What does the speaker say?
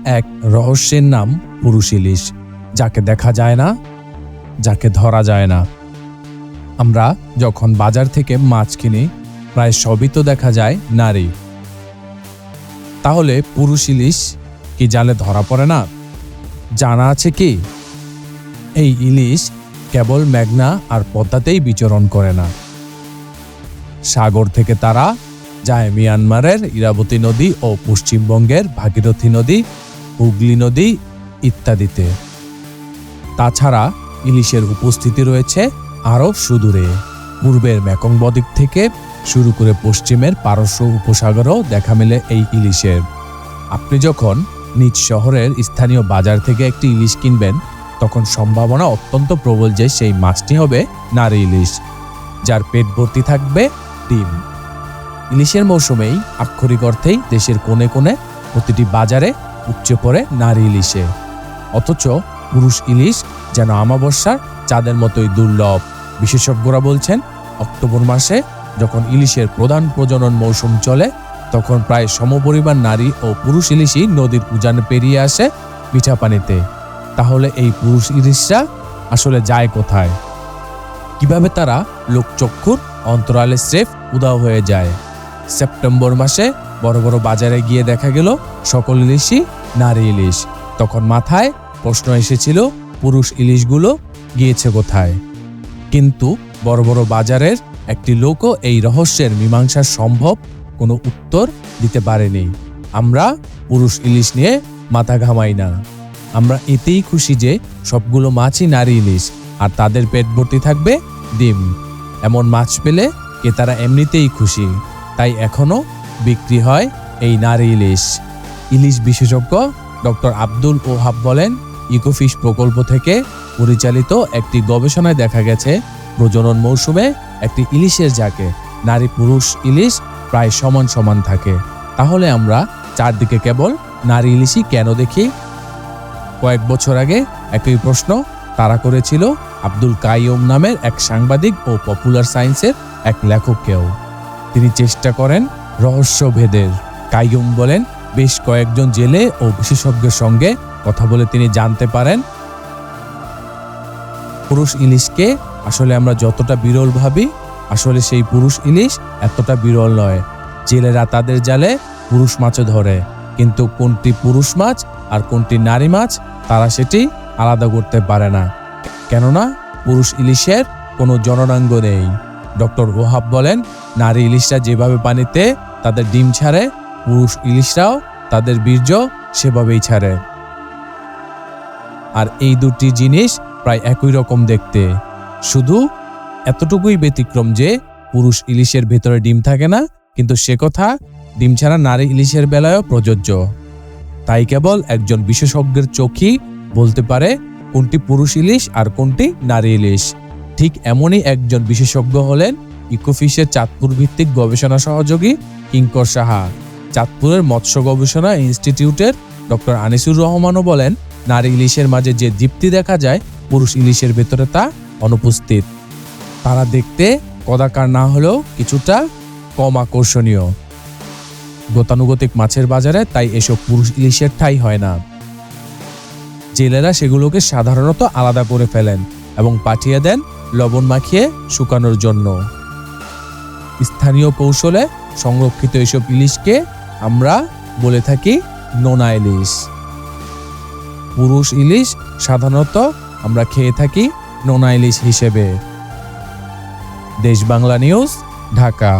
এক রহস্যের নাম পুরুষ ইলিশ, যাকে দেখা যায় না, যাকে ধরা যায় না। আমরা যখন বাজার থেকে মাছ কিনি প্রায় সবই তো দেখা যায় নারী। তাহলে পুরুষ ইলিশ কি জালে ধরা পড়ে না? জানা আছে কি এই ইলিশ কেবল মেঘনা আর পদ্মাতেই বিচরণ করে না। সাগর থেকে তারা যায় মিয়ানমারের ইরাবতী নদী ও পশ্চিমবঙ্গের ভাগীরথী নদী, হুগলি নদী ইত্যাদিতে। তাছাড়া ইলিশের উপস্থিতি রয়েছে আরও সুদূরে। পূর্বের মেকং বদ্বীপ থেকে শুরু করে পশ্চিমের পারস্য উপসাগরেও দেখা মেলে এই ইলিশের। আপনি যখন নিজ শহরের স্থানীয় বাজার থেকে একটি ইলিশ কিনবেন তখন সম্ভাবনা অত্যন্ত প্রবল যে সেই মাছটি হবে নারী ইলিশ, যার পেট ভর্তি থাকবে ডিম। ইলিশের মৌসুমেই আক্ষরিক অর্থেই দেশের কোণে কোণে প্রতিটি বাজারে উপচে পড়ে নারী ইলিশে। অথচ পুরুষ ইলিশ যেন আমাবস্যার চাঁদের মতোই দুর্লভ। বিশেষজ্ঞরা বলছেন অক্টোবর মাসে যখন ইলিশের প্রধান প্রজনন মৌসুম চলে তখন প্রায় সমপরিমাণ নারী ও পুরুষ ইলিশই নদীর উজানে পেরিয়ে আসে মিঠা পানিতে। তাহলে এই পুরুষ ইলিশরা আসলে যায় কোথায়? কিভাবে তারা লোকচক্ষুর অন্তরালে স্রেফ উধাও হয়ে যায়? সেপ্টেম্বর মাসে বড় বড় বাজারে গিয়ে দেখা গেল সকল ইলিশই নারী ইলিশ। তখন মাথায় প্রশ্ন এসেছিল পুরুষ ইলিশগুলো গিয়েছে কোথায়? কিন্তু বড় বড় বাজারের একটি লোকও এই রহস্যের মীমাংসা সম্ভব কোনো উত্তর দিতে পারেনি। আমরা পুরুষ ইলিশ নিয়ে মাথা ঘামাই না। আমরা এতেই খুশি যে সবগুলো মাছই নারী ইলিশ আর তাদের পেট ভর্তি থাকবে ডিম। এমন মাছ পেলে ক্রেতারা এমনিতেই খুশি, তাই এখনো বিক্রি হয় এই নারী ইলিশ। ইলিশ বিশেষজ্ঞ ডক্টর আব্দুল ওহাব বলেন, ইকোফিশ প্রকল্প থেকে পরিচালিত একটি গবেষণায় দেখা গেছে প্রজনন মৌসুমে একটি ইলিশের জাকে নারী পুরুষ ইলিশ প্রায় সমান সমান থাকে। তাহলে আমরা চারদিকে কেবল নারী ইলিশই কেন দেখি? কয়েক বছর আগে একই প্রশ্ন তারা করেছিল আব্দুল কাইয়ুম নামের এক সাংবাদিক ও পপুলার সায়েন্সের এক লেখককেও। তিনি চেষ্টা করেন রহস্য ভেদের। কাইয়ুম বলেন, বেশ কয়েকজন জেলে ও বিশেষজ্ঞের সঙ্গে কথা বলে তিনি জানতে পারেন পুরুষ ইলিশকে আসলে আমরা যতটা বিরল ভাবি আসলে সেই পুরুষ ইলিশ এতটা বিরল নয়। জেলেরা তাদের জালে পুরুষ মাছও ধরে, কিন্তু কোনটি পুরুষ মাছ আর কোনটি নারী মাছ তারা সেটি আলাদা করতে পারে না, কেননা পুরুষ ইলিশের কোনো জননাঙ্গ নেই। ডক্টর ওহাব বলেন, নারী ইলিশরা যেভাবে পানিতে তাদের ডিম ছাড়ে পুরুষ ইলিশরাও তাদের বীর্য সেভাবেই ছাড়ে। আর এই দুটি জিনিস প্রায় একই রকম দেখতে, শুধু এতটুকুই ব্যতিক্রম যে পুরুষ ইলিশের ভেতরে ডিম থাকে না, কিন্তু সে কথা ডিম ছাড়া নারী ইলিশের বেলায়ও প্রযোজ্য। তাই কেবল একজন বিশেষজ্ঞের চোখই বলতে পারে কোনটি পুরুষ ইলিশ আর কোনটি নারী ইলিশ। ঠিক এমনই একজন বিশেষজ্ঞ হলেন ইকোফিশের চাঁদপুর ভিত্তিক গবেষণা সহযোগী কিঙ্কর সাহা। চাঁদপুরের মৎস্য গবেষণা ইনস্টিটিউটের ডক্টর আনিসুর রহমানও বলেন, নারী ইলিশের মাঝে যে দীপ্তি দেখা যায় পুরুষ ইলিশের ভেতরে তা অনুপস্থিত। তারা দেখতে কদাকার না হলেও কিছুটা কম আকর্ষণীয়। গতানুগতিক মাছের বাজারে তাই এসব পুরুষ ইলিশের ঠাঁই হয় না। জেলেরা সেগুলোকে সাধারণত আলাদা করে ফেলেন এবং পাঠিয়ে দেন লবণ মাখিয়ে শুকানোর জন্য। স্থানীয় কৌশলে সংরক্ষিত এসব ইলিশকে আমরা বলে থাকি নোনা ইলিশ। পুরুষ ইলিশ সাধারণত আমরা খেয়ে থাকি নোনা ইলিশ হিসেবে। দেশ বাংলা নিউজ, ঢাকা।